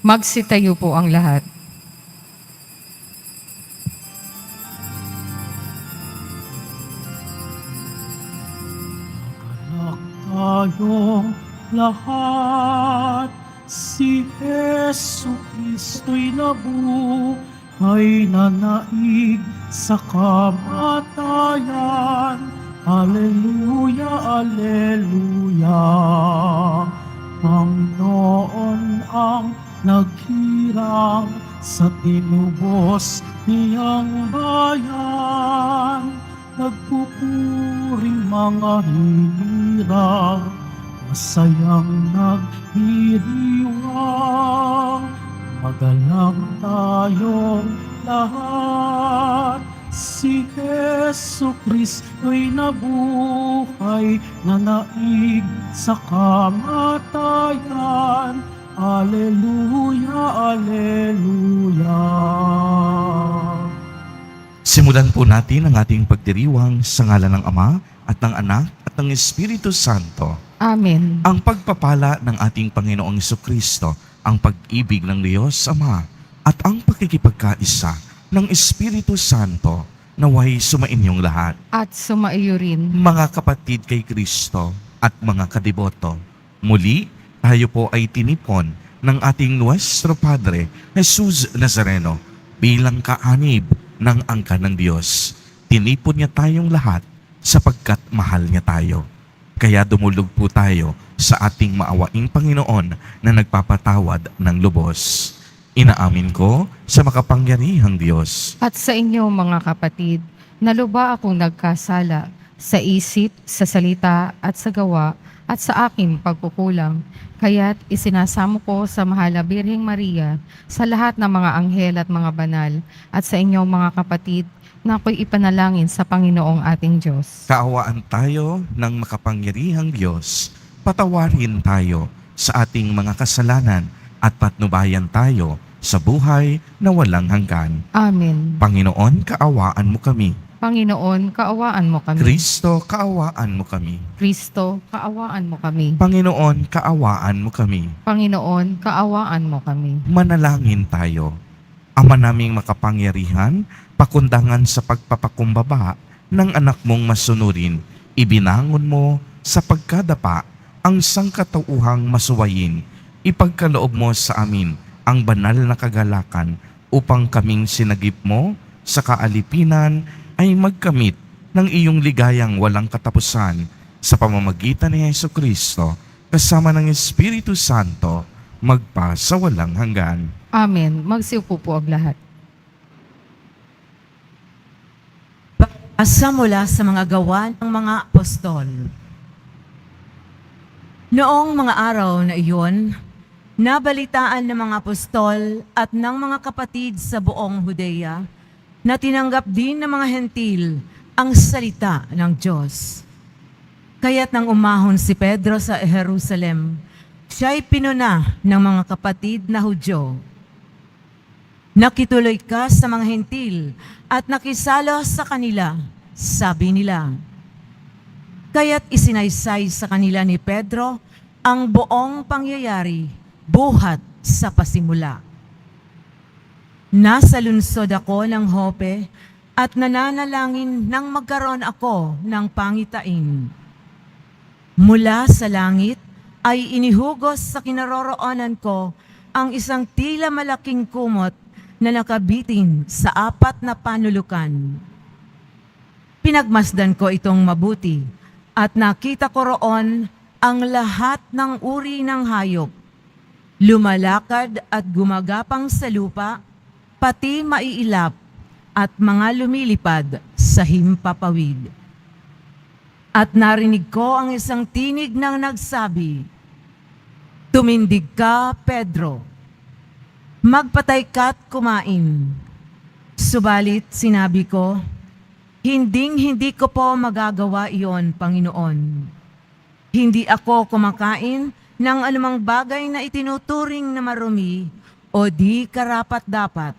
Magsitayo po ang lahat. Anak tayong lahat, si Jesu Kristo'y nabuhay na naig sa kamatayan. Alleluia, Alleluia. Panginoon ang naghirang sa tinubos niyang bayan. Nagpupuring mga hinirang, masayang nagdiriwang. Magalang tayong lahat, si Jesu Kristo'y nabuhay na naig sa kamatayan. Alleluia, Alleluia. Simulan po natin ang ating pagdiriwang sa ngalan ng Ama at ng Anak at ng Espiritu Santo. Amen. Ang pagpapala ng ating Panginoong Jesucristo, ang pag-ibig ng Diyos Ama at ang pakikipagkaisa ng Espiritu Santo naway sumainyong lahat. At sumaiyo rin. Mga kapatid kay Kristo at mga kadiboto, muli tayo po ay tinipon ng ating Nuestro Padre Jesus Nazareno bilang kaanib ng angkan ng Diyos. Tinipon niya tayong lahat sapagkat mahal niya tayo. Kaya dumulog po tayo sa ating maawaing Panginoon na nagpapatawad ng lubos. Inaamin ko sa makapangyarihang Diyos At sa inyo mga kapatid, naluba akong nagkasala sa isip, sa salita at sa gawa at sa aking pagkukulang. Kaya't isinasamo ko sa mahal na Birheng Maria, sa lahat ng mga anghel at mga banal, at sa inyong mga kapatid na ako'y ipanalangin sa Panginoong ating Diyos. kaawaan tayo ng makapangyarihang Diyos. Patawarin tayo sa ating mga kasalanan at patnubayan tayo sa buhay na walang hanggan. Amen. Panginoon, kaawaan mo kami. Panginoon, kaawaan mo kami. Kristo, kaawaan mo kami. Kristo, kaawaan mo kami. Panginoon, kaawaan mo kami. Panginoon, kaawaan mo kami. Manalangin tayo. Ama naming makapangyarihan, pakundangan sa pagpapakumbaba ng anak mong masunurin, ibinangon mo sa pagkadapa ang sangkatauhang masuwayin. Ipagkaloob mo sa amin ang banal na kagalakan upang kaming sinagip mo sa kaalipinan ay magkamit ng iyong ligayang walang katapusan sa pamamagitan ni Hesus Kristo kasama ng Espiritu Santo magpa sa walang hanggan. Amen. Magsiupo po ang lahat. Asa mula sa mga gawa ng mga apostol. Noong mga araw na iyon, nabalitaan ng mga apostol at ng mga kapatid sa buong Hudeya na tinanggap din ng mga hentil ang salita ng Diyos. Kaya't nang umahon si Pedro sa Jerusalem, siya'y pinuna ng mga kapatid na Hudyo. Nakituloy ka sa mga hentil at nakisalo sa kanila, sabi nila. Kaya't isinaysay sa kanila ni Pedro ang buong pangyayari buhat sa pasimula. Nasa lungsod ako ng Jope at nananalangin nang magkaroon ako ng pangitain. Mula sa langit ay inihugos sa kinaroroonan ko ang isang tila malaking kumot na nakabitin sa 4 na panulukan. Pinagmasdan ko itong mabuti at nakita ko roon ang lahat ng uri ng hayop, lumalakad at gumagapang sa lupa, pati maiilap at mga lumilipad sa himpapawid. At narinig ko ang isang tinig na nagsabi, "Tumindig ka, Pedro. Magpatay ka't kumain." Subalit sinabi ko, hindi ko po magagawa iyon, Panginoon. Hindi ako kumakain ng anumang bagay na itinuturing na marumi o di karapat-dapat.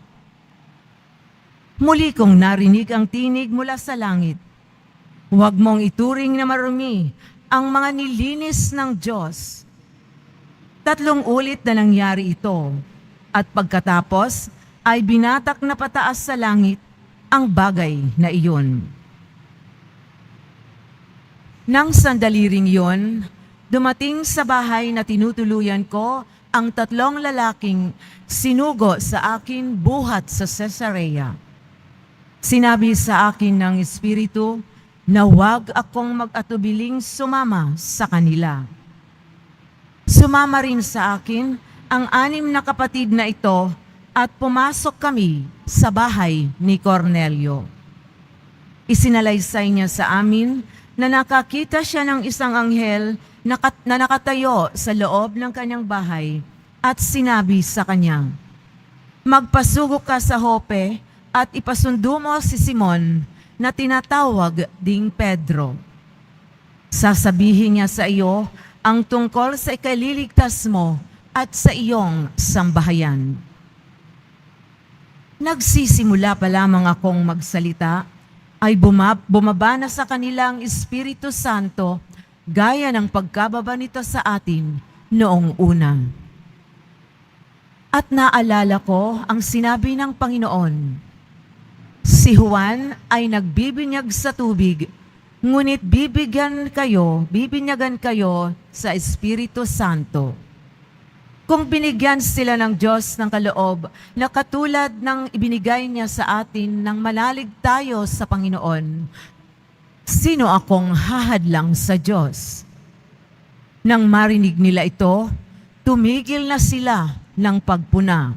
Muli kong narinig ang tinig mula sa langit. Huwag mong ituring na marumi ang mga nilinis ng Diyos. 3 ulit na nangyari ito, at pagkatapos ay binatak na pataas sa langit ang bagay na iyon. Nang sandali ring iyon, dumating sa bahay na tinutuluyan ko ang 3 lalaking sinugo sa akin buhat sa Cesarea. Sinabi sa akin ng Espiritu na huwag akong mag-atubiling sumama sa kanila. Sumama rin sa akin ang 6 na kapatid na ito at pumasok kami sa bahay ni Cornelio. Isinalaysay niya sa amin na nakakita siya ng isang anghel na nakatayo sa loob ng kanyang bahay at sinabi sa kanya, "Magpasugo ka sa Jope at ipasundo mo si Simon na tinatawag ding Pedro. Sasabihin niya sa iyo ang tungkol sa ikaliligtas mo at sa iyong sambahayan." Nagsisimula pa lamang akong magsalita, ay bumaba na sa kanilang Espiritu Santo gaya ng pagkababa nito sa atin noong una. At naalala ko ang sinabi ng Panginoon, "Si Juan ay nagbibinyag sa tubig, ngunit bibinyagan kayo sa Espiritu Santo." Kung binigyan sila ng Diyos ng kaloob na katulad ng ibinigay niya sa atin nang manalig tayo sa Panginoon, sino akong hahadlang sa Diyos? Nang marinig nila ito, tumigil na sila ng pagpuna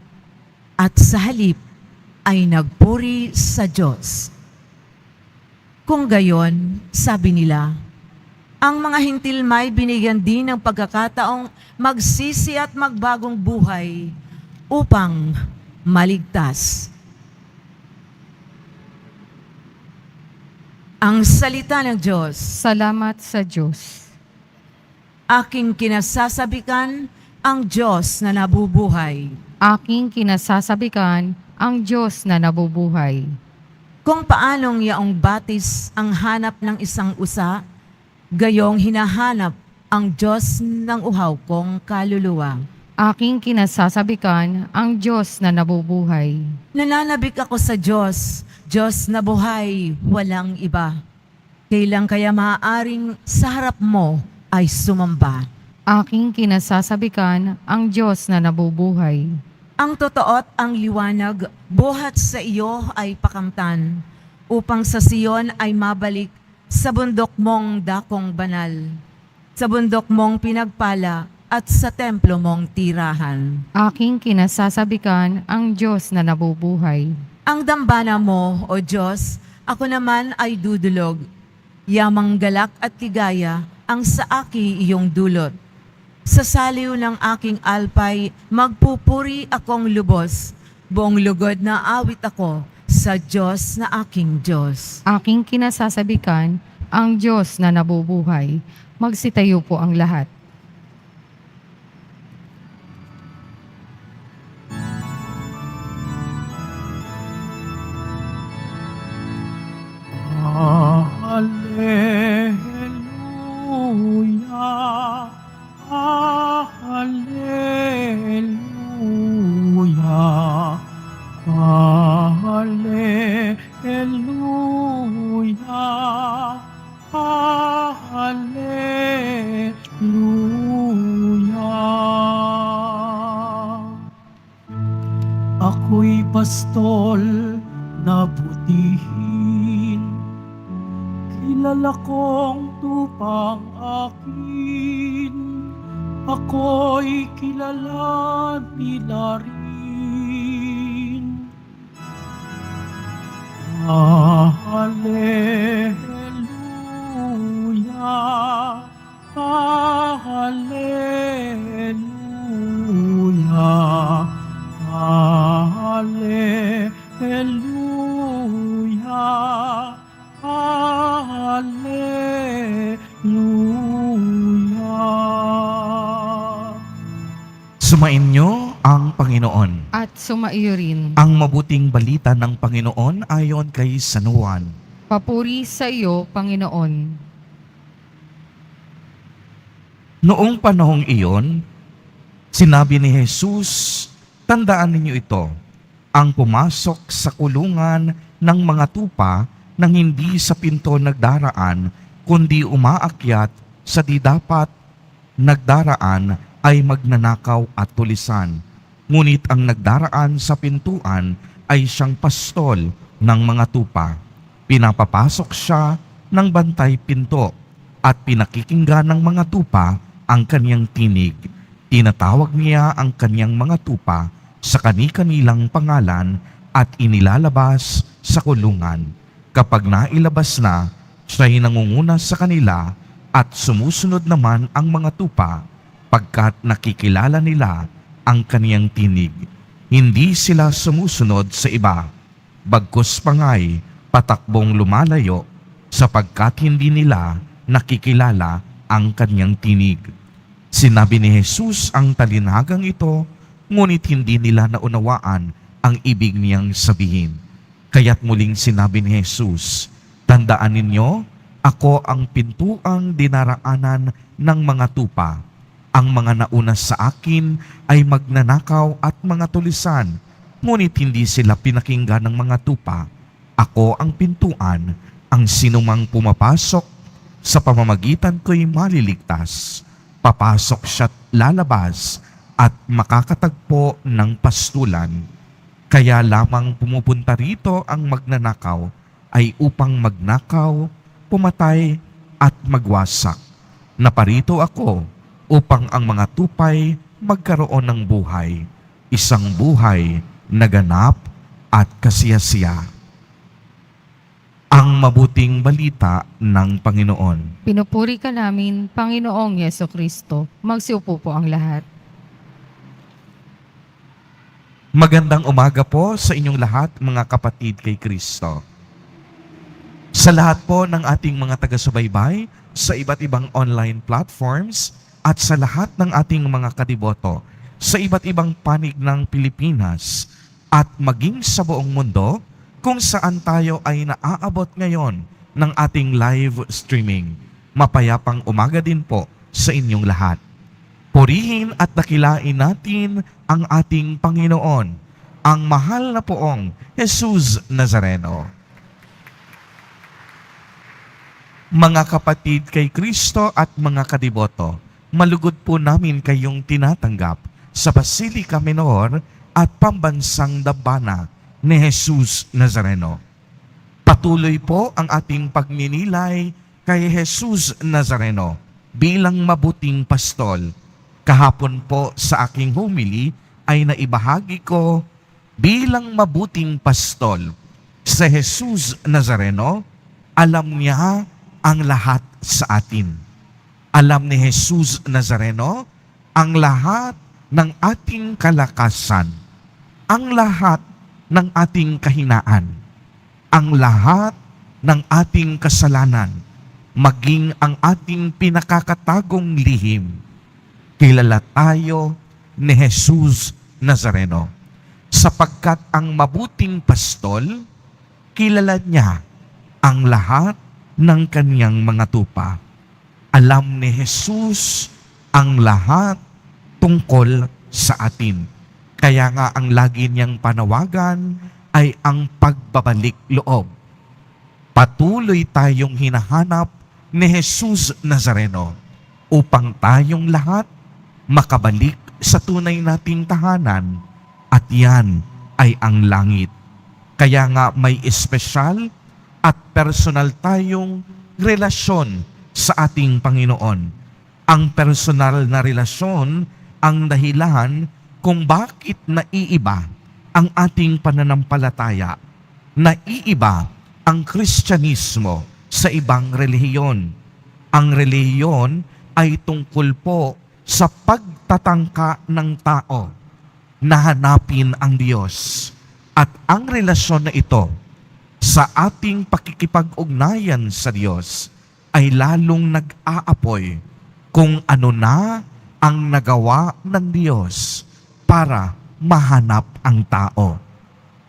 at sa halip ay nagpuri sa Diyos. Kung gayon, sabi nila, ang mga hintil may binigyan din ng pagkakataong magsisi at magbagong buhay upang maligtas. Ang salita ng Diyos. Salamat sa Diyos. Aking kinasasabikan ang Diyos na nabubuhay. Aking kinasasabikan ang Diyos na nabubuhay. Kung paanong yaong batis ang hanap ng isang usa, gayong hinahanap ang Diyos ng uhaw kong kaluluwa. Aking kinasasabikan ang Diyos na nabubuhay. Nananabik ako sa Diyos, Diyos na buhay, walang iba. Kailan kaya maaaring sa harap mo ay sumamba? Aking kinasasabikan ang Diyos na nabubuhay. Ang totoo at ang liwanag, buhat sa iyo ay pakamtan. upang sa Siyon ay mabalik sa bundok mong dakong banal, sa bundok mong pinagpala at sa templo mong tirahan. Aking kinasasabikan ang Diyos na nabubuhay. Ang dambana mo, O Diyos, ako naman ay dudulog. Yamang galak at ligaya ang sa aki iyong dulot. Sa saliw ng aking alpay, magpupuri akong lubos. Buong lugod na awit ako sa Diyos na aking Diyos. Aking kinasasabikan ang Diyos na nabubuhay. Magsitayo po ang lahat. Hallelujah, Hallelujah, Hallelujah, Hallelujah. Ako'y pastol na butihin, kilala kong tupang akin, ako'y kilala nila rin. Hallelujah, Hallelujah, Hallelujah, Hallelujah. Sumainyo ang Panginoon. At sumaiyo rin. Ang mabuting balita ng Panginoon ayon kay San Juan. Papuri sa iyo, Panginoon. Noong panahong iyon, sinabi ni Jesus, tandaan ninyo ito, ang pumasok sa kulungan ng mga tupa nang hindi sa pinto nagdaraan, kundi umaakyat sa di dapat nagdaraan ay magnanakaw at tulisan. Ngunit ang nagdaraan sa pintuan ay siyang pastol ng mga tupa. Pinapapasok siya ng bantay pinto at pinakikinggan ng mga tupa ang kanyang tinig. Tinatawag niya ang kanyang mga tupa sa kani-kanilang pangalan at inilalabas sa kulungan. Kapag nailabas na, siya'y nangunguna sa kanila at sumusunod naman ang mga tupa pagkat nakikilala nila ang kaniyang tinig. Hindi sila sumusunod sa iba, bagkus pangay patakbong lumalayo sapagkat hindi nila nakikilala ang kaniyang tinig. Sinabi ni Jesus ang talinagang ito, ngunit hindi nila naunawaan ang ibig niyang sabihin. Kaya't muling sinabi ni Jesus, tandaan ninyo, ako ang pintuang dinaraanan ng mga tupa. Ang mga nauna sa akin ay magnanakaw at mga tulisan, ngunit hindi sila pinakinggan ng mga tupa. Ako ang pintuan, ang sinumang pumapasok sa pamamagitan ko'y maliligtas. Papasok siya't lalabas at makakatagpo ng pastulan. Kaya lamang pumupunta rito ang magnanakaw ay upang magnakaw, pumatay at magwasak. Naparito ako upang ang mga tupay magkaroon ng buhay, isang buhay na ganap at kasiyasiya. Ang mabuting balita ng Panginoon. Pinupuri ka namin, Panginoong Yesukristo. Magsiupo po ang lahat. Magandang umaga po sa inyong lahat, mga kapatid kay Kristo. Sa lahat po ng ating mga taga-subaybay sa iba't ibang online platforms at sa lahat ng ating mga kadiboto sa iba't ibang panig ng Pilipinas at maging sa buong mundo kung saan tayo ay naaabot ngayon ng ating live streaming. Mapayapang umaga din po sa inyong lahat. Purihin at dakilain natin ang ating Panginoon, ang mahal na poong Jesus Nazareno. Mga kapatid kay Kristo at mga kadiboto, malugod po namin kayong tinatanggap sa Basilica Minor at Pambansang Dambana ni Jesus Nazareno. Patuloy po ang ating pagninilay kay Jesus Nazareno bilang mabuting pastol. Kahapon po sa aking homily ay naibahagi ko bilang mabuting pastol. Si Jesus Nazareno, alam niya ang lahat sa atin. Alam ni Jesus Nazareno ang lahat ng ating kalakasan, ang lahat ng ating kahinaan, ang lahat ng ating kasalanan, maging ang ating pinakakatagong lihim. Kilala tayo ni Jesus Nazareno sapagkat ang mabuting pastol, kilala niya ang lahat ng kaniyang mga tupa. Alam ni Jesus ang lahat tungkol sa atin. Kaya nga ang lagi niyang panawagan ay ang pagbabalik loob. Patuloy tayong hinahanap ni Jesus Nazareno upang tayong lahat makabalik sa tunay nating tahanan, at yan ay ang langit. Kaya nga may espesyal at personal tayong relasyon sa ating Panginoon. Ang personal na relasyon ang dahilan kung bakit naiiba ang ating pananampalataya. Naiiba ang Kristyanismo sa ibang relihiyon. Ang relihiyon ay tungkol po sa pagtatangka ng tao na hanapin ang Diyos. At ang relasyon na ito sa ating pakikipag-ugnayan sa Diyos ay lalong nag-aapoy kung ano na ang nagawa ng Diyos para mahanap ang tao.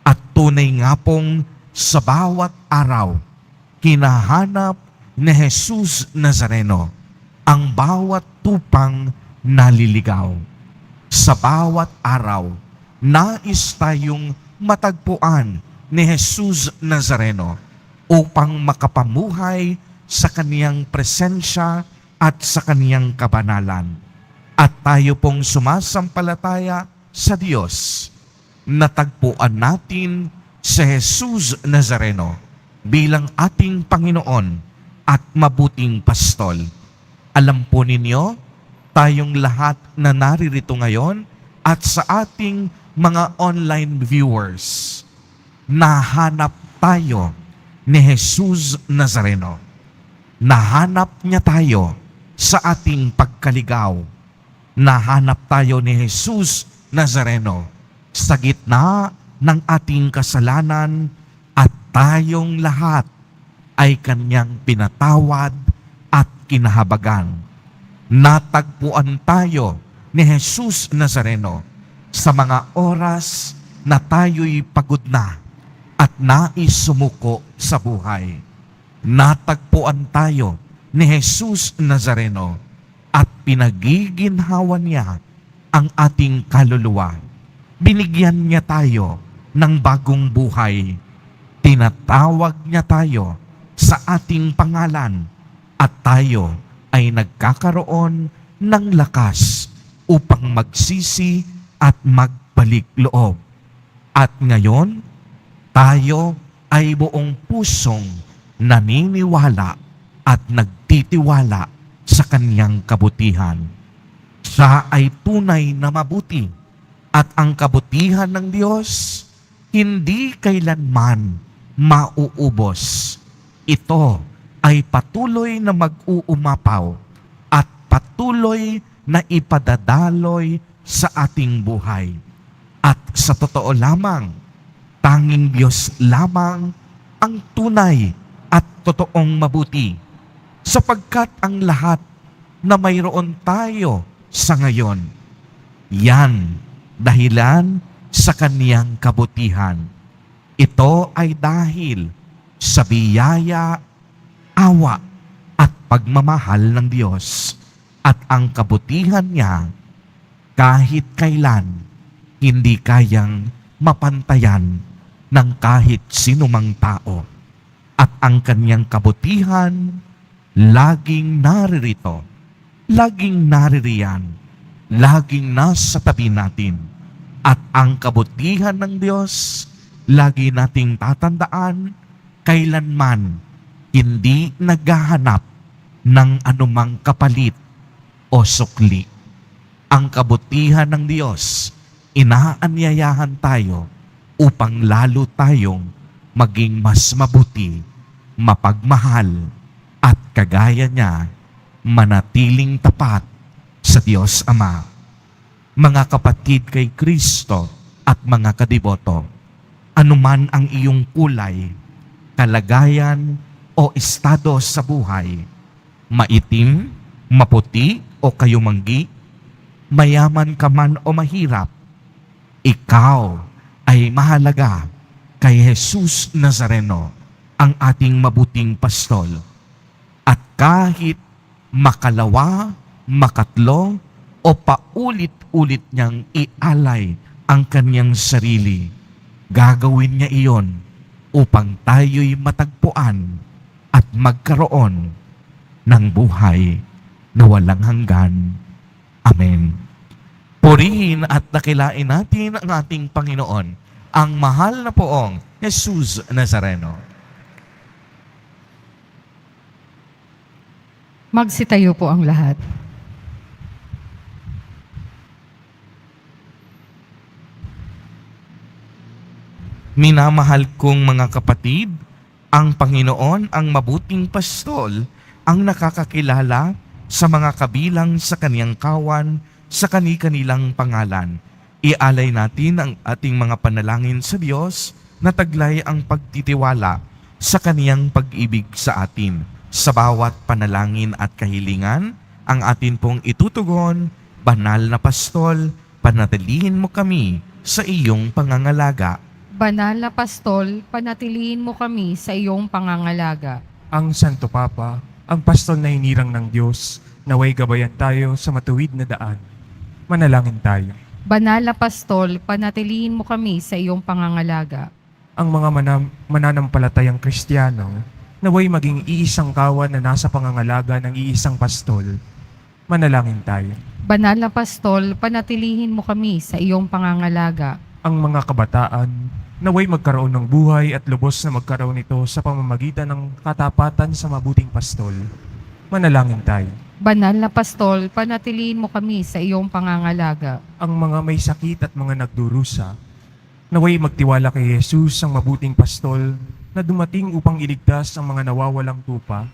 At tunay nga pong sa bawat araw, hinahanap ni Jesus Nazareno ang bawat tupang naliligaw. Sa bawat araw, nais tayong matagpuan ni Jesus Nazareno upang makapamuhay sa kaniyang presensya at sa kaniyang kabanalan. At tayo pong sumasampalataya sa Diyos, natagpuan natin si Jesus Nazareno bilang ating Panginoon at mabuting pastol. Alam po ninyo, tayong lahat na naririto ngayon at sa ating mga online viewers, nahanap tayo ni Jesus Nazareno. Nahanap niya tayo sa ating pagkaligaw. Nahanap tayo ni Jesus Nazareno sa gitna ng ating kasalanan, at tayong lahat ay kanyang pinatawad at kinahabagan. Natagpuan tayo ni Jesus Nazareno sa mga oras na tayo'y pagod na at nais sumuko sa buhay. Natagpuan tayo ni Jesus Nazareno at pinagiginhawa niya ang ating kaluluwa. Binigyan niya tayo ng bagong buhay. Tinatawag niya tayo sa ating pangalan at tayo ay nagkakaroon ng lakas upang magsisi at magbalik loob. At ngayon, tayo ay buong pusong naniniwala at nagtitiwala sa kaniyang kabutihan. Siya ay tunay na mabuti, at ang kabutihan ng Diyos hindi kailanman mauubos. Ito ay patuloy na mag-uumapaw at patuloy na ipadadaloy sa ating buhay. At sa totoo lamang, tanging Diyos lamang ang tunay at totoong mabuti, sapagkat ang lahat na mayroon tayo sa ngayon, yan dahilan sa kaniyang kabutihan. Ito ay dahil sa biyaya, awa at pagmamahal ng Diyos, at ang kabutihan niya kahit kailan hindi kayang mapantayan ng kahit sinumang tao. At ang kaniyang kabutihan laging naririto, laging naririyan, laging nasa tabi natin. At ang kabutihan ng Diyos, lagi nating tatandaan, kailanman hindi naghahanap ng anumang kapalit o sukli. Ang kabutihan ng Diyos, inaanyayahan tayo upang lalo tayong maging mas mabuti, mapagmahal, at kagaya niya, manatiling tapat sa Diyos Ama. Mga kapatid kay Kristo at mga kadiboto, anuman ang iyong kulay, kalagayan o estado sa buhay, maitim, maputi o kayumanggi, mayaman ka man o mahirap, ikaw ay mahalaga kay Jesus Nazareno, ang ating mabuting pastol. At kahit makalawa, makatlo, o paulit-ulit niyang ialay ang kanyang sarili, gagawin niya iyon upang tayo'y matagpuan at magkaroon ng buhay na walang hanggan. Amen. Purihin at dakilain natin ang ating Panginoon, ang mahal na poong Jesus Nazareno. Magsitayo po ang lahat. Minamahal kong mga kapatid, ang Panginoon, ang mabuting pastol, ang nakakakilala sa mga kabilang sa kaniyang kawan, sa kani-kanilang pangalan. Ialay natin ang ating mga panalangin sa Diyos na taglay ang pagtitiwala sa kaniyang pag-ibig sa atin. Sa bawat panalangin at kahilingan, ang atin pong itutugon, Banal na Pastol, panatilihin mo kami sa iyong pangangalaga. Banal na Pastol, panatilihin mo kami sa iyong pangangalaga. Ang Santo Papa, ang pastol na hinirang ng Diyos, naway gabayan tayo sa matuwid na daan. Manalangin tayo. Banal na Pastol, panatilihin mo kami sa iyong pangangalaga. Ang mga mananampalatayang Kristiyano, naway maging iisang kawan na nasa pangangalaga ng iisang pastol. Manalangin tayo. Banal na Pastol, panatilihin mo kami sa iyong pangangalaga. Ang mga kabataan, naway magkaroon ng buhay at lubos na magkaroon nito sa pamamagitan ng katapatan sa mabuting pastol. Manalangin tayo. Banal na Pastol, panatilihin mo kami sa iyong pangangalaga. Ang mga may sakit at mga nagdurusa, naway magtiwala kay Jesus, ang mabuting pastol, na dumating upang iligtas ang mga nawawalang tupa.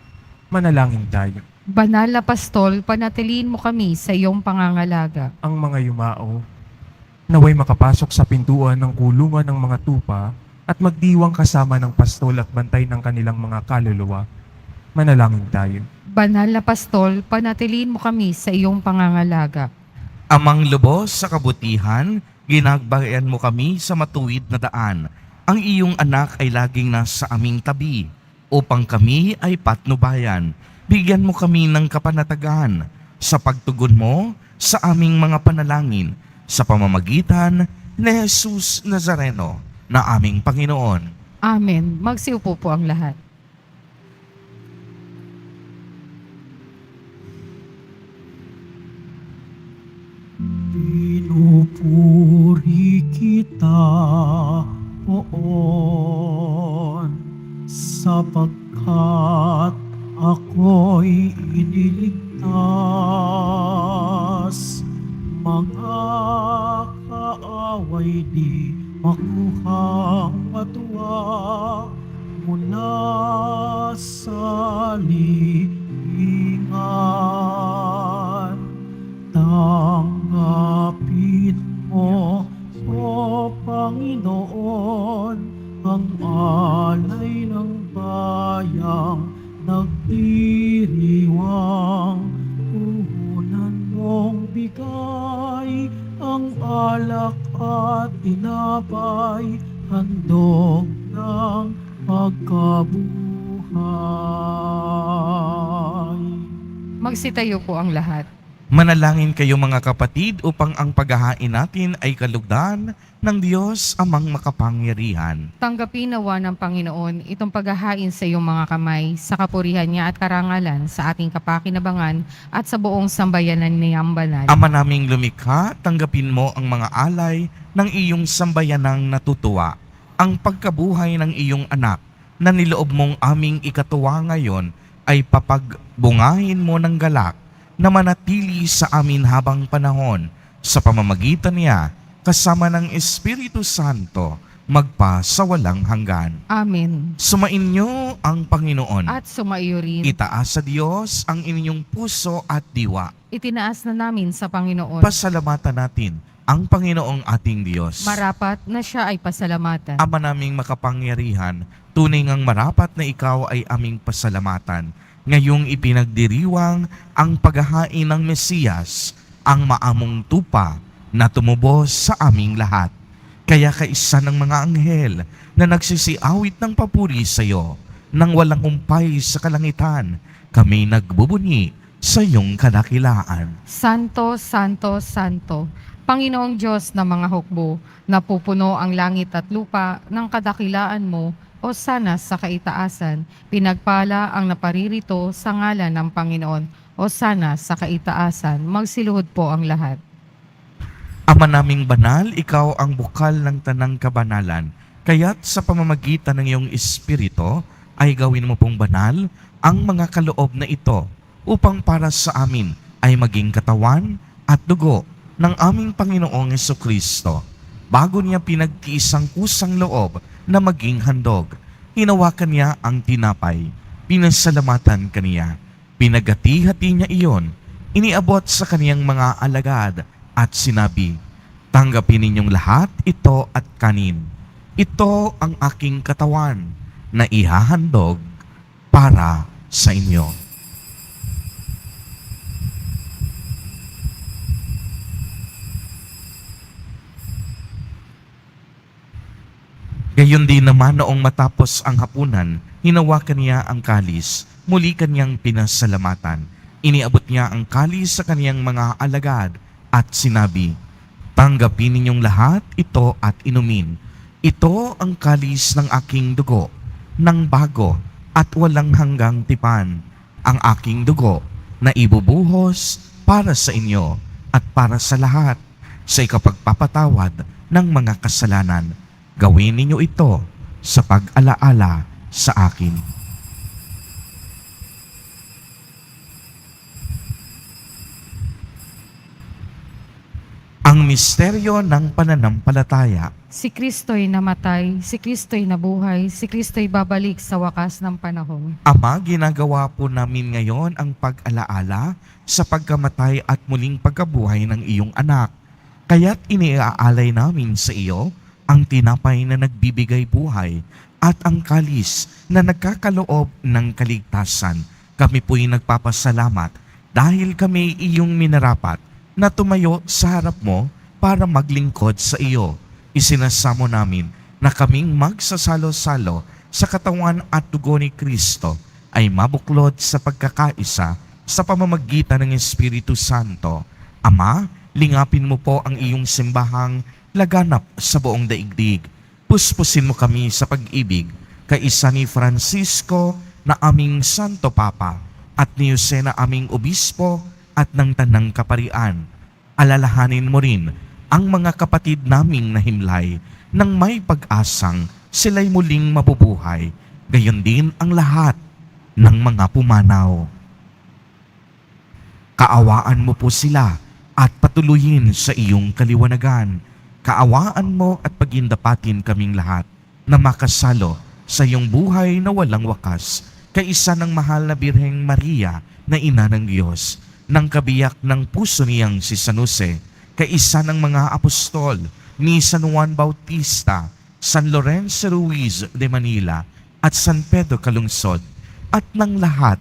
Manalangin tayo. Banal na Pastol, panatilihin mo kami sa iyong pangangalaga. Ang mga yumao, naway makapasok sa pintuan ng kulungan ng mga tupa at magdiwang kasama ng pastol at bantay ng kanilang mga kaluluwa. Manalangin tayo. Banal na Pastol, panatilihin mo kami sa iyong pangangalaga. Amang lubos sa kabutihan, ginagbayan mo kami sa matuwid na daan. Ang iyong anak ay laging nasa aming tabi, upang kami ay patnubayan. Bigyan mo kami ng kapanatagan sa pagtugon mo sa aming mga panalangin, sa pamamagitan ni Jesus Nazareno na aming Panginoon. Amen. Magsiupo po ang lahat. Pinupuri kita, Poon, sapagkat ako'y iniligtas. Mga kaaway di makuhang matuwa mula sa libingan. Tanggapin mo, O Panginoon, ang alay ng bayang nagdiriwang. Puhunan mong bigay ang alak at tinapay, handog ng pagkabuhay. Magsitayo po ang lahat. Manalangin kayo mga kapatid upang ang paghahain natin ay kalugdan ng Diyos amang makapangyarihan. Tanggapin nawa ng Panginoon itong paghahain sa iyong mga kamay sa kapurihan niya at karangalan sa ating kapakinabangan at sa buong sambayanan niyang banal. Ama naming lumikha, tanggapin mo ang mga alay ng iyong sambayanang natutuwa, ang pagkabuhay ng iyong anak na niloob mong aming ikatuwa ngayon ay papagbungahin mo ng galak na manatili sa amin habang panahon sa pamamagitan niya kasama ng Espiritu Santo magpa sa walang hanggan. Amen. Sumainyo ang Panginoon. At sumaiyo rin. Itaas sa Diyos ang inyong puso at diwa. Itinaas na namin sa Panginoon. Pasalamatan natin ang Panginoong ating Diyos. Marapat na siya ay pasalamatan. Ama naming makapangyarihan, tunay ngang marapat na ikaw ay aming pasalamatan. Ngayong ipinagdiriwang ang paghahain ng Mesiyas, ang maamong tupa na tumubos sa aming lahat. Kaya kaisa ng mga anghel na nagsisiawit ng papuri sa iyo, nang walang umpay sa kalangitan, kami nagbubunyi sa iyong kadakilaan. Santo, Santo, Santo, Panginoong Diyos na mga hukbo, napupuno ang langit at lupa ng kadakilaan mo, o sana sa kaitaasan, pinagpala ang naparirito sa ngalan ng Panginoon, o sana sa kaitaasan, magsiluhod po ang lahat. Ama naming banal, ikaw ang bukal ng tanang kabanalan. Kaya't sa pamamagitan ng iyong Espiritu ay gawin mo pong banal ang mga kaloob na ito upang para sa amin ay maging katawan at dugo ng aming Panginoong Jesucristo. Bago niya pinagtiisang kusang loob na maging handog, hinawakan niya ang tinapay, pinasalamatan kaniya, pinagati-hati niya iyon, iniabot sa kaniyang mga alagad, at sinabi, tanggapin ninyong lahat ito at kanin. Ito ang aking katawan na ihahandog para sa inyo. Gayon din naman noong matapos ang hapunan, hinawakan niya ang kalis, muli kanyang pinasalamatan. Iniabot niya ang kalis sa kaniyang mga alagad, at sinabi, tanggapin ninyong lahat ito at inumin. Ito ang kalis ng aking dugo, ng bago at walang hanggang tipan. Ang aking dugo na ibubuhos para sa inyo at para sa lahat sa ikapagpapatawad ng mga kasalanan. Gawin ninyo ito sa pag-alaala sa akin. Ang misteryo ng pananampalataya. Si Kristo'y namatay, si Kristo'y nabuhay, si Kristo'y babalik sa wakas ng panahon. Ama, ginagawa po namin ngayon ang pag-alaala sa pagkamatay at muling pagkabuhay ng iyong anak. Kaya't iniaalay namin sa iyo ang tinapay na nagbibigay buhay at ang kalis na nagkakaloob ng kaligtasan. Kami po'y nagpapasalamat dahil kami iyong minarapat na tumayo sa harap mo para maglingkod sa iyo. Isinasamo namin na kaming magsasalo-salo sa katawan at dugo ni Kristo ay mabuklod sa pagkakaisa sa pamamagitan ng Espiritu Santo. Ama, lingapin mo po ang iyong simbahang laganap sa buong daigdig. Puspusin mo kami sa pag-ibig kaisa ni Francisco na aming Santo Papa at ni Jose na aming Obispo at ng Tanang Kaparian. Alalahanin mo rin ang mga kapatid naming nahimlay nang may pag-asang sila'y muling mabubuhay. Gayon din ang lahat ng mga pumanaw. Kaawaan mo po sila at patuloyin sa iyong kaliwanagan. Kaawaan mo at pagindapatin kaming lahat na makasalo sa iyong buhay na walang wakas, kaisa ng mahal na Birheng Maria na Ina ng Diyos, ng kabiyak ng puso niyang si San Jose, kaisa ng mga apostol ni San Juan Bautista, San Lorenzo Ruiz de Manila, at San Pedro Calungsod, at ng lahat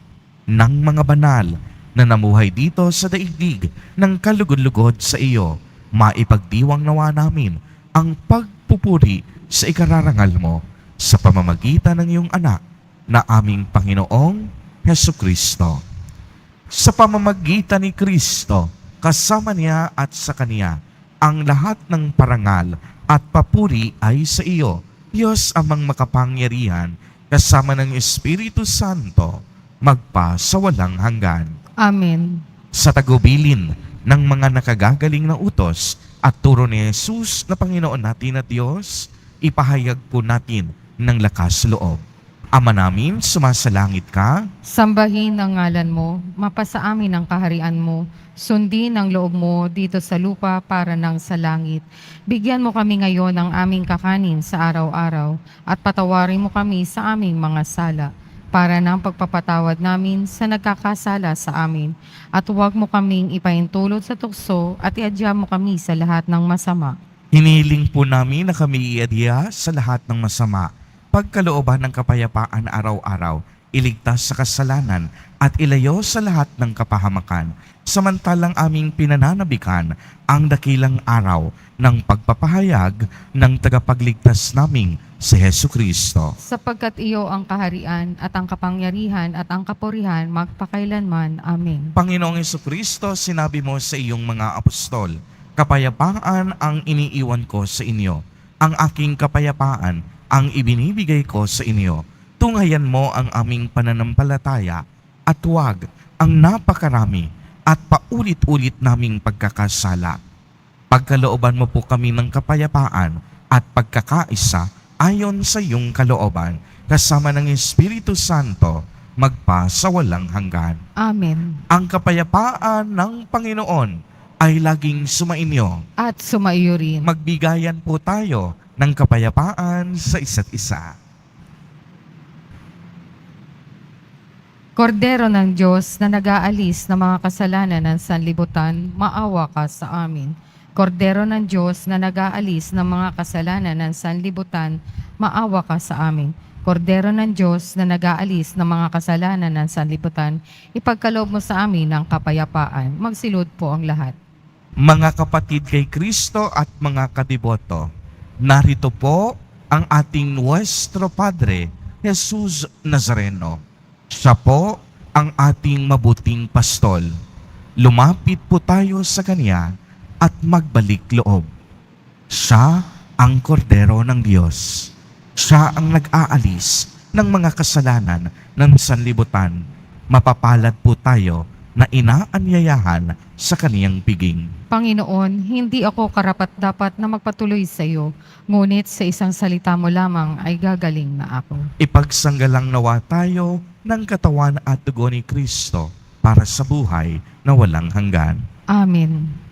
ng mga banal na namuhay dito sa daigdig ng kalugod-lugod sa iyo. Maipagdiwang nawa namin ang pagpupuri sa ikararangal mo sa pamamagitan ng iyong anak na aming Panginoong Hesukristo. Sa pamamagitan ni Kristo, kasama niya at sa Kaniya, ang lahat ng parangal at papuri ay sa iyo, Diyos amang makapangyarihan, kasama ng Espiritu Santo, magpa sa walang hanggan. Amen. Sa tagubilin ng mga nakagagaling na utos at turo ni Jesus na Panginoon natin at Diyos, ipahayag po natin ng lakas loob. Ama namin, sumasalangit ka. Sambahin ang ngalan mo, mapasa amin ang kaharian mo, sundin ang loob mo dito sa lupa para nang sa langit. Bigyan mo kami ngayon ng aming kakanin sa araw-araw at patawarin mo kami sa aming mga sala para ng pagpapatawad namin sa nagkakasala sa amin. At huwag mo kaming ipaintulot sa tukso at iadya mo kami sa lahat ng masama. Hinihiling po namin na kami iadya sa lahat ng masama, pagkalooban ng kapayapaan araw-araw, iligtas sa kasalanan at ilayo sa lahat ng kapahamakan, samantalang aming pinananabikan ang dakilang araw ng pagpapahayag ng tagapagligtas naming si Hesu Kristo. Sapagkat iyo ang kaharian at ang kapangyarihan at ang kapurihan magpakailanman. Amen. Panginoong Hesu Kristo, sinabi mo sa iyong mga apostol, kapayapaan ang iniiwan ko sa inyo, ang aking kapayapaan ang ibinibigay ko sa inyo. Tunghayan mo ang aming pananampalataya at huwag ang napakarami at paulit-ulit naming pagkakasala. Pagkalooban mo po kami ng kapayapaan at pagkakaisa ayon sa iyong kalooban, kasama ng Espiritu Santo, magpa sa walang hanggan. Amen. Ang kapayapaan ng Panginoon ay laging sumainyo. At sumaiyo rin. Magbigayan po tayo ng kapayapaan sa isa't isa. Kordero ng Diyos na nag-aalis ng mga kasalanan ng sanlibutan, maawa ka sa amin. Kordero ng Diyos na nag-aalis ng mga kasalanan ng sanlibutan, maawa ka sa amin. Kordero ng Diyos na nag-aalis ng mga kasalanan ng sanlibutan, ipagkaloob mo sa amin ang kapayapaan. Magsilod po ang lahat. Mga kapatid kay Kristo at mga kadiboto, narito po ang ating Nuestro Padre, Jesus Nazareno. Siya po ang ating mabuting pastol. Lumapit po tayo sa Kanya at magbalik loob. Siya ang kordero ng Diyos. Siya ang nag-aalis ng mga kasalanan ng sanlibutan. Mapapalad po tayo na inaanyayahan sa kaniyang piging. Panginoon, hindi ako karapat-dapat na magpatuloy sa iyo, ngunit sa isang salita mo lamang ay gagaling na ako. Ipagsanggalang nawa tayo ng katawan at dugo ni Kristo para sa buhay na walang hanggan. Amen.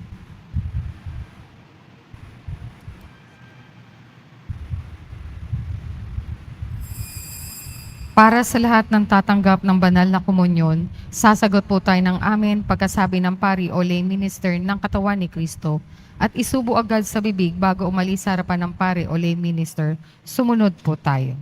Para sa lahat ng tatanggap ng banal na komunyon, sasagot po tayo ng amen pagkasabi ng pari o lay minister ng katawan ni Kristo at isubo agad sa bibig bago umalis sa harapan ng pari o lay minister. Sumunod po tayo.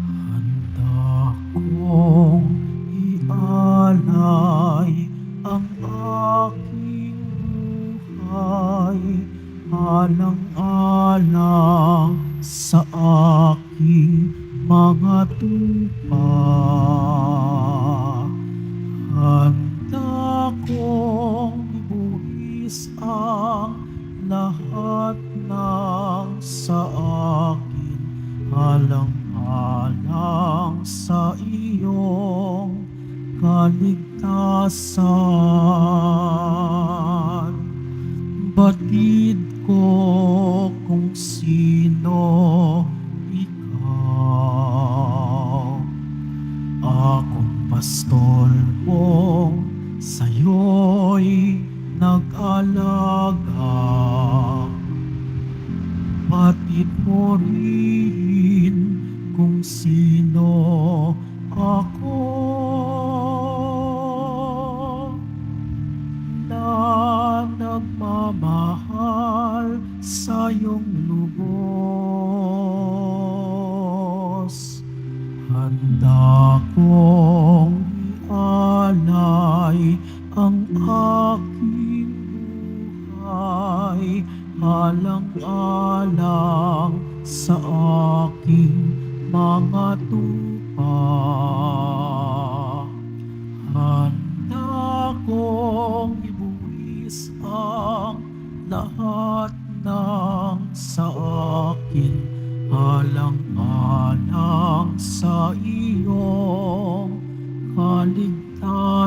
Handa kong ialay ang aking buhay, alang-alang sa aking mga tupa. Handa kong ibuwis ang lahat ng sa akin, alang-alang sa iyong kaligtasan. Batid ko kung sino ikaw, akong pastol kong sa'yo'y nag-alaga. Batid mo rin kung sino ako, na nagmamahal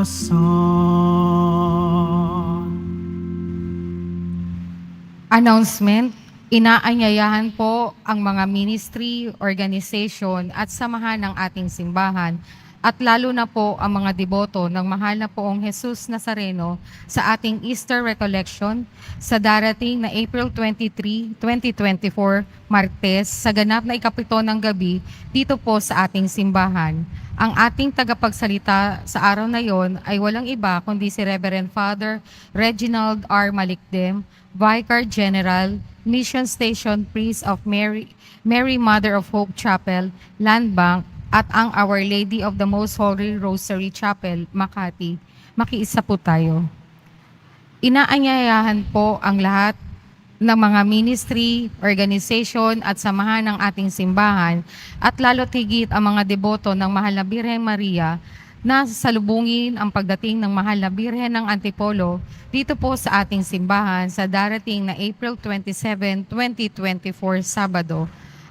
kaligtasan. Announcement, inaanyayahan po ang mga ministry, organization at samahan ng ating simbahan at lalo na po ang mga deboto ng mahal na poong Jesus Nazareno sa ating Easter Recollection sa darating na April 23, 2024, Martes, sa ganap na ikapito ng gabi dito po sa ating simbahan. Ang ating tagapagsalita sa araw na yon ay walang iba kundi si Reverend Father Reginald R. Malikdem, Vicar General, Mission Station Priest of Mary Mother of Hope Chapel, Land Bank, at ang Our Lady of the Most Holy Rosary Chapel, Makati. Makiisa po tayo. Inaanyayahan po ang lahat ng mga ministry, organization at samahan ng ating simbahan at lalo't higit ang mga deboto ng Mahal na Birheng Maria na salubungin ang pagdating ng Mahal na Birhen ng Antipolo dito po sa ating simbahan sa darating na April 27, 2024, Sabado.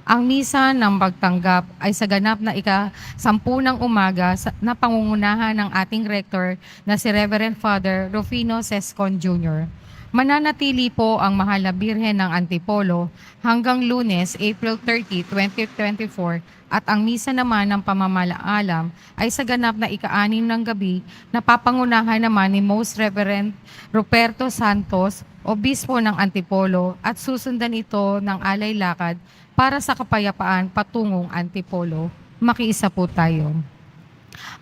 Ang misa ng pagtanggap ay sa ganap na ika-10 ng umaga na pangungunahan ng ating rector na si Reverend Father Rufino Sescon Jr. Mananatili po ang Mahal na Birhen ng Antipolo hanggang Lunes, April 30, 2024 at ang misa naman ng pamamalaalam ay sa ganap na ika-6 ng gabi na papangunahan naman ni Most Reverend Ruperto Santos, Obispo ng Antipolo at susundan ito ng alay lakad para sa kapayapaan patungong Antipolo. Makiisa po tayo.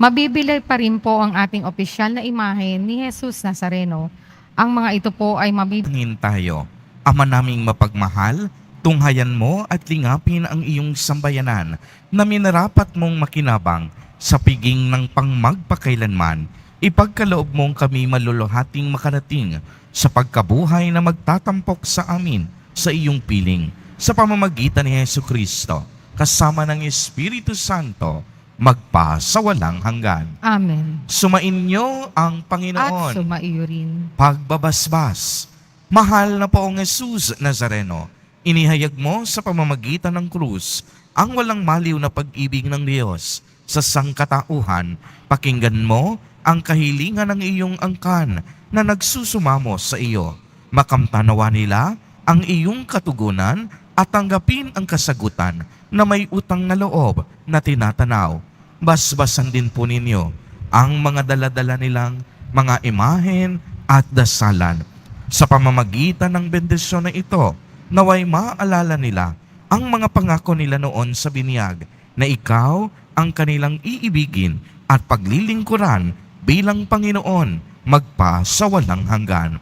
Mabibili pa rin po ang ating opisyal na imahe ni Jesus Nazareno. Ang mga ito po ay Tingin tayo, Ama naming mapagmahal, tunghayan mo at lingapin ang iyong sambayanan na minarapat mong makinabang sa piging ng pangmagpakailanman. Ipagkaloob mong kami maluluhating makarating sa pagkabuhay na magtatampok sa amin sa iyong piling. Sa pamamagitan ni Jesucristo, kasama ng Espiritu Santo, magpasawalang hanggan. Amen. Sumainyo ang At Panginoon. sumaiyo rin. Pagbabasbas. Mahal na poong Jesus Nazareno, inihayag mo sa pamamagitan ng krus ang walang maliw na pag-ibig ng Diyos sa sangkatauhan. Pakinggan mo ang kahilingan ng iyong angkan na nagsusumamo sa iyo. Makamtanawa nila ang iyong katugunan at tanggapin ang kasagutan na may utang na loob na tinatanaw. Basbasan din po ninyo ang mga daladala nilang mga imahen at dasalan. Sa pamamagitan ng bendisyon na ito, naway maalala nila ang mga pangako nila noon sa binyag na ikaw ang kanilang iibigin at paglilingkuran bilang Panginoon magpasawalang hanggan.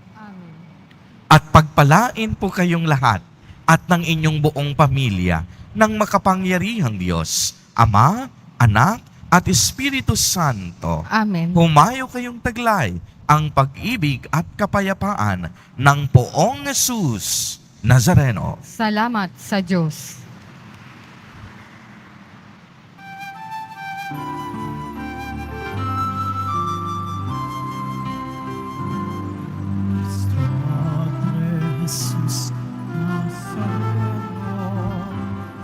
At pagpalain po kayong lahat at ng inyong buong pamilya ng makapangyarihang Diyos, Ama, Anak, at Espiritu Santo. Amen. Humayo kayong taglay ang pag-ibig at kapayapaan ng poong Jesus Nazareno. Salamat sa Diyos. Padre Jesus Nazareno,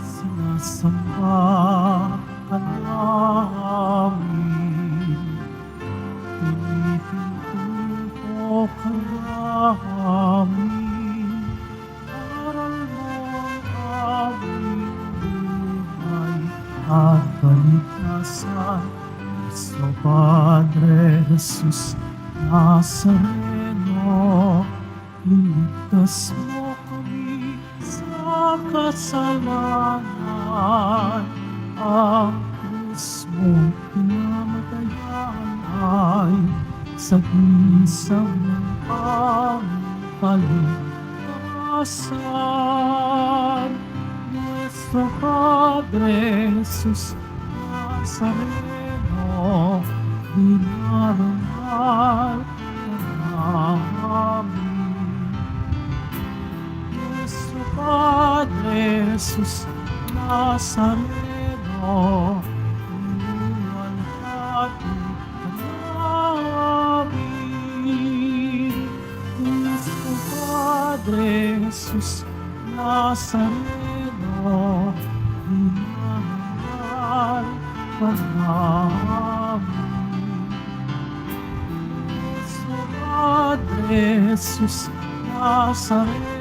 sinasamba ka namin. Pinipinto ka namin. Aral mo ang aming buhay at kaligtasan. Cristo Padre Jesus Nazareno, iligtas mo kami sa kasalanan. Ang krus mo pinamatayan ay sagisag ng kaligtasan. Nuestro Padre Jesus Nazareno, dinarangal ka namin. Nuestro Padre Jesus Nazareno, niluwalhati ka namin. Nuestro Padre Jesus Nazareno, dinarangal ka namin. Padre Jesus Nazareno.